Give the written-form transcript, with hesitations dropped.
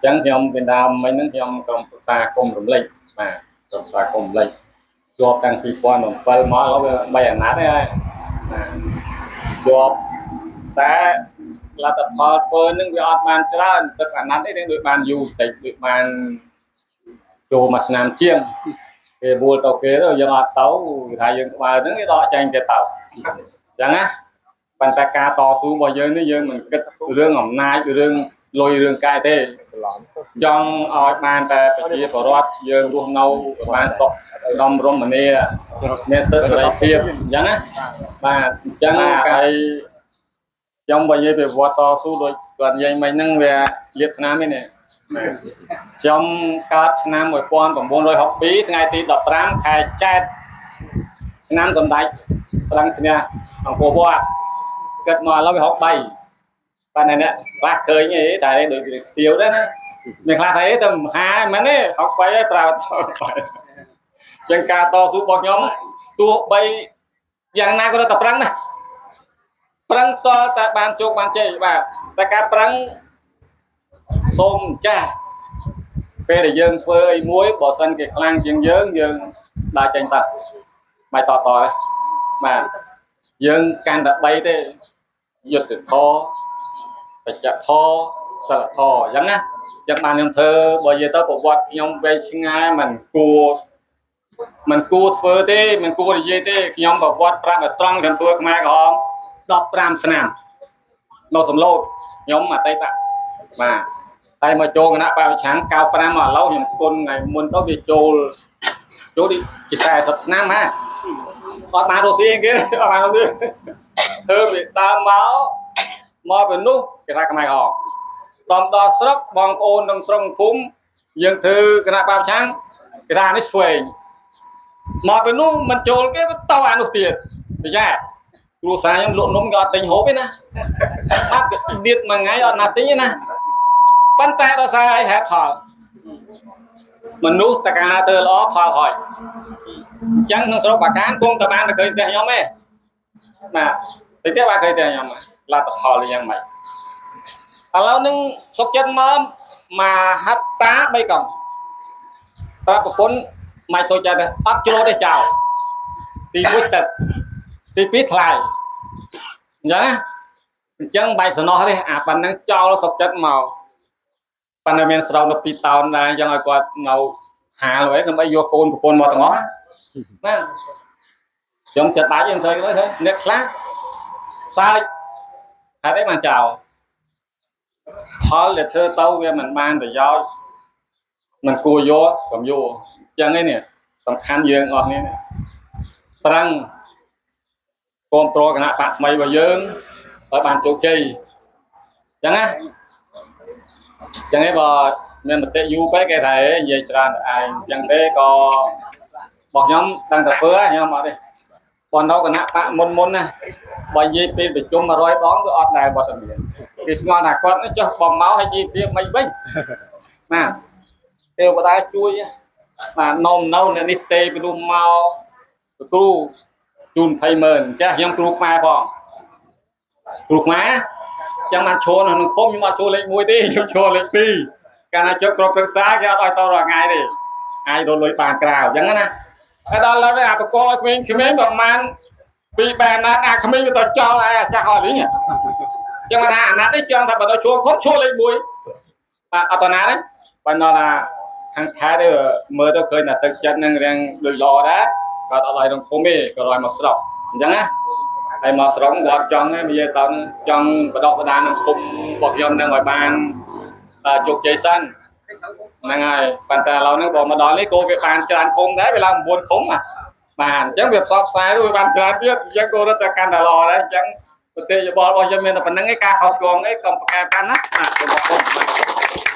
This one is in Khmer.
chẳng nhom Việt Nam mấy nước nhom còn xa cùng rủng lịch mà còn xa cùng lịch cho tăng khi qua mà phải nói nó bây giờ nát đấy cho ta là tập hợp với những cái man ra tập anh nát đấy được ban du tịch được ban đồ mà làm chiêng thì bùa tàu kế rồi giờ mà tàu thay dựng và những cái đó tranh cái tàu chẳng á bàn tay ca to xuống bao giờ nữa giờ mình cái rương ngọc nai rương lôi rương cài thế trong ở bàn tay chia vào rót giờ luôn nâu bàn sọc đom rôm mà nè sơ lại phim chẳng á mà chẳng cái trong bây giờ về vót to xuống rồi còn dây mình nâng về liệt nam này trong các năm 1900 ปีថ្ងៃទី15ខែចែកឆ្នាំសម្ដេចផ្លាំងស្នះអង្គរវត្តគិតមកឥឡូវវា63ប៉ុន្តែអ្នកខ្លះឃើញអីតែដូចស្ទៀវដែរណាមានខ្លះថាអីទៅមហាមែនទេ63ឯងប្រើចឹងការតស៊ូរបស់ខ្ញុំទោះបីយ៉ាងណាក៏តែប្រឹងណាប្រឹងតតែបានជោគបានជ័យបាទតែការប្រឹងសូមចាស់ពេលដែលយើងធ្វើអីមួយបើសិនគេខ្លាំងជាងយើងដើរចេញទៅបាយតបាទយើងកាន់តែ3ទេយុទ្ធធម៌បច្ចៈធម៌សិលធម៌អញ្ចឹងណាចឹងបានខ្ញុំធ្វើបើនិយាយទៅប្រវត្តិខ្ញុំវែងឆ្ងាយមិនគួរធ្វើទេមិនគួរនិយាយទេខ្ញុំប្រវត្តិប្រាប់ឲ្យត្រង់ខ្ញុំធ្វើខ្មែរក្រហម15ឆ្នាំនៅសំឡូតខ្ញុំអតីតបាទតែមកចូលគណៈបព្វឆាំង95មកឥឡូវខ្ញុំគុណថ្ងៃមុនទៅវាចូលទី40ឆ្នាំណាអត់បានរស់ស៊ីគេអត់បានរស់ស៊ីធ្វើវាដើមមកពីនោះគេថាខ្មែរក្រហមតំដល់ស្រុកបងប្អូនក្នុងស្រុកភូមិយើងធ្វើគណៈបព្វឆាំងគេថានេះស្វែងមកពីនោះមិនចូលគេទៅអានោះទៀតប្រយ័ត្នគ្រូសាខ្ញុំលក់នំក៏អត់ទិញហូបទេណាអត់ទៀតមួយថ្ងៃអត់ណាទិញទេណាប៉ុន្តែដោយសារអីហេតុផលមនុស្សតកាទៅល្អផលហើយអញ្ចឹងក្នុងស្រុកបាកានគង់តែបានតែឃើញផ្ទះខ្ញុំទេបាទតែបានឃើញផ្ទះខ្ញុំលទ្ធផលយ៉ាងម៉េចឥឡូវនឹងសុកចិត្តមកមហត្តា3កង់ប្រាប់ប្រពន្ធមិនទៅចាទៅអត់ជ្រុលទេចោលទី1ទឹកទី2ថ្លៃអញ្ចឹងបាយសំណោះទេអាប៉ុណ្ណឹងចោលសុកចិត្តមកប៉ុន្តែមានស្រោមទៅ2តោនដែរអញ្ចឹងឲ្យគាត់នៅហាលហើយដើម្បីយកកូនប្រពន្ធមកទាំងអស់ណាខ្ញុំចិត្តដាច់យើងធ្វើទៅអ្នកខ្លះសើចហេតុអីបានចោលផលដែលធ្វើទៅវាមិនបានប្រយោជន៍មិនគួរយកកុំយកអញ្ចឹងនេះសំខាន់យើងអស់នេះប្រឹងគ្រប់គ្រងគណៈបកថ្មីរបស់យើងឲ្យបានជោគជ័យអញ្ចឹងណាចឹងឯងបើមានមតិយូរពេកគេថានិយាយច្រើនឯងចឹងទេក៏របស់ខ្ញុំតាំងតែធ្វើខ្ញុំអត់ទេប៉ុន្តែគណៈបកមុនណាបើនិយាយពេលប្រជុំ100ដងវាអត់ដែលវត្តមានគេស្ងល់ថាគាត់ចុះបំមកឲ្យជីវភាពមិនវិញបាទទេវតាជួយបាទនំនៅអ្នកនេះទេពីនោះមកគ្រូជូន200000ចាស់ខ្ញុំគ្រូខ្មែរផងគ្រូខ្មែរចឹងបានឈរនៅក្នុងឃុំខ្ញុំអត់ឈរលេខ1ទេខ្ញុំឈរលេខ2កាលណាចុះក្រុមប្រឹក្សាគេអត់ឲ្យតរាល់ថ្ងៃទេអាចរលុយបានក្រៅអញ្ចឹងណាហើយដល់ឡើយអាបកលឲ្យក្មេងប្រហែលពីបែរណាត់អាក្មេងវាទៅចោលអាចាស់អត់វិញចឹងថាអាណត្តិនេះចង់ថាបើទៅឈរឃុំឈរលេខ1បាទអត់តណាទេបើដល់ថាខាងខែទៅមើលទៅឃើញថាទឹកចិត្តនឹងរៀងដូចល្អដែរគាត់អត់ឲ្យក្នុងឃុំទេក៏ឲ្យមកស្រុកអញ្ចឹងណាហើយមកស្រុកគាត់ចង់និយាយតើចង់បដោះបដានឹងគុំរបស់ខ្ញុំនឹងឲ្យបានជោគជ័យសិនហ្នឹងហើយប៉ុន្តែឥឡូវនេះបើមកដល់នេះគោវាបានច្រើនគុំដែរវាឡើង9គុំបាទអញ្ចឹងវាផ្សព្វផ្សាយវាបានច្រើនទៀតអញ្ចឹងគោរត់តែកាន់តែល្អដែរអញ្ចឹងប្រតិយោបល់របស់ខ្ញុំមានតែប៉ុណ្្នឹងឯងការខុសឆ្គងឯងកុំប្រកែកកាន់ណាបាទសូមអរគុណ